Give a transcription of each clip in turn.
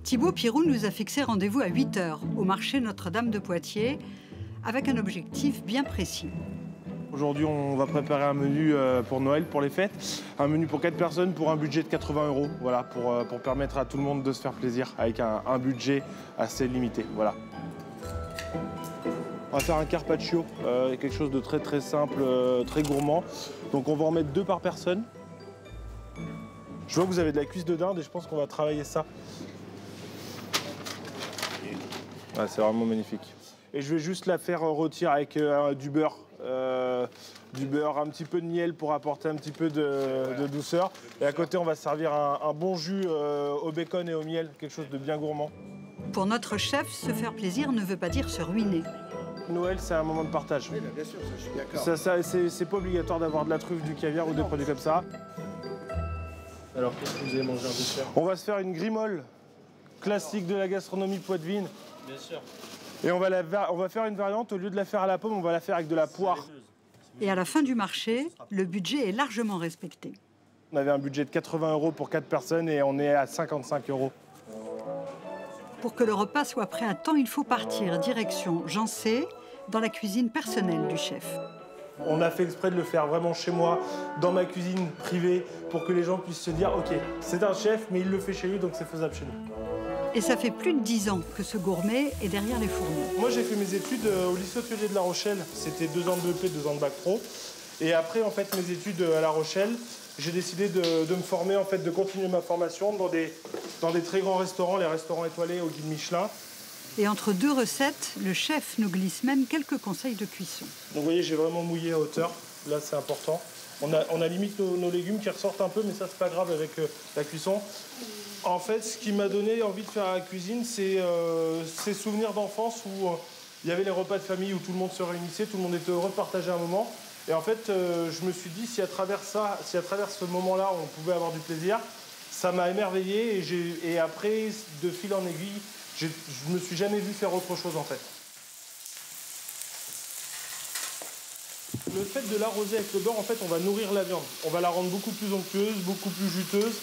Thibaut Pirou nous a fixé rendez-vous à 8 h au marché Notre-Dame de Poitiers avec un objectif bien précis. Aujourd'hui, on va préparer un menu pour Noël, pour les fêtes. Un menu pour 4 personnes pour un budget de 80 €. Voilà, pour permettre à tout le monde de se faire plaisir avec un budget assez limité. Voilà. On va faire un carpaccio, quelque chose de très très simple, très gourmand. Donc on va en mettre 2 par personne. Je vois que vous avez de la cuisse de dinde et je pense qu'on va travailler ça. Ouais, c'est vraiment magnifique. Et je vais juste la faire rôtir avec du beurre. Un petit peu de miel pour apporter un petit peu de douceur. Et à côté, on va servir un bon jus au bacon et au miel, quelque chose de bien gourmand. Pour notre chef, se faire plaisir ne veut pas dire se ruiner. Noël, c'est un moment de partage. Oui, bien sûr, ça, je suis d'accord. C'est pas obligatoire d'avoir de la truffe, du caviar ou des produits comme ça. Alors, qu'est-ce que vous allez manger en dessert? On va se faire une grimolle classique de la gastronomie poitevine. Bien sûr. Et on va faire une variante, au lieu de la faire à la pomme, on va la faire avec de la poire. Et à la fin du marché, le budget est largement respecté. On avait un budget de 80 € pour 4 personnes et on est à 55 €. Pour que le repas soit prêt à temps, il faut partir direction Jancé, dans la cuisine personnelle du chef. On a fait exprès de le faire vraiment chez moi, dans ma cuisine privée, pour que les gens puissent se dire « Ok, c'est un chef, mais il le fait chez lui, donc c'est faisable chez nous ». Et ça fait plus de 10 ans que ce gourmet est derrière les fourneaux. Moi, j'ai fait mes études au lycée hôtelier de La Rochelle. C'était 2 ans de BEP, 2 ans de bac pro. Et après, en fait, mes études à La Rochelle, j'ai décidé de me former, en fait, de continuer ma formation dans des très grands restaurants, les restaurants étoilés au guide Michelin. Et entre 2 recettes, le chef nous glisse même quelques conseils de cuisson. Donc, vous voyez, j'ai vraiment mouillé à hauteur. Là, c'est important. On a limite nos légumes qui ressortent un peu, mais ça, c'est pas grave avec la cuisson. En fait, ce qui m'a donné envie de faire la cuisine, c'est ces souvenirs d'enfance où il y avait les repas de famille où tout le monde se réunissait, tout le monde était heureux de partager un moment. Et en fait, je me suis dit, si à travers ce moment-là, on pouvait avoir du plaisir, ça m'a émerveillé. Et après, de fil en aiguille, je ne me suis jamais vu faire autre chose, en fait. Le fait de l'arroser avec le beurre, en fait, on va nourrir la viande. On va la rendre beaucoup plus onctueuse, beaucoup plus juteuse.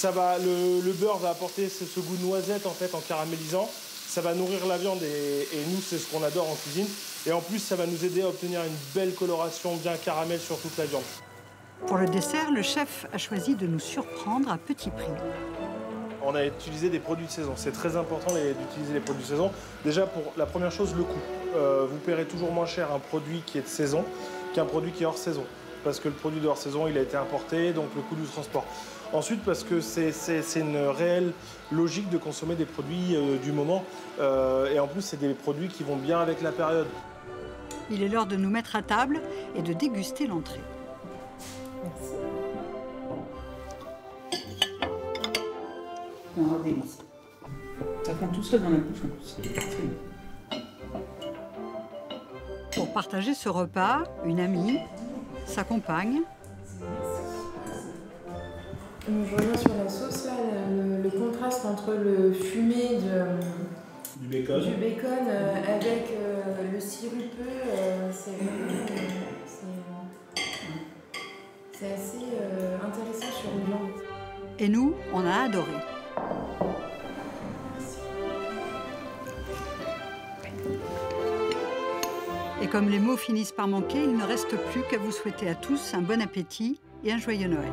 Le beurre va apporter ce goût de noisette, en fait, en caramélisant. Ça va nourrir la viande et nous, c'est ce qu'on adore en cuisine. Et en plus, ça va nous aider à obtenir une belle coloration bien caramel sur toute la viande. Pour le dessert, le chef a choisi de nous surprendre à petit prix. On a utilisé des produits de saison. C'est très important d'utiliser les produits de saison. Déjà, pour la première chose, le coût. Vous paierez toujours moins cher un produit qui est de saison qu'un produit qui est hors saison. Parce que le produit de hors saison, il a été importé, donc le coût du transport. Ensuite, parce que c'est une réelle logique de consommer des produits du moment. Et en plus, c'est des produits qui vont bien avec la période. Il est l'heure de nous mettre à table et de déguster l'entrée. Merci. Un délice. Ça prend tout seul dans la bouche. C'est très bon. Pour partager ce repas, une amie, sa compagne. Je reviens sur la sauce, là, le contraste entre le fumé Du bacon avec le sirupeux, c'est assez intéressant sur une viande. Et nous, on a adoré. Et comme les mots finissent par manquer, il ne reste plus qu'à vous souhaiter à tous un bon appétit et un joyeux Noël.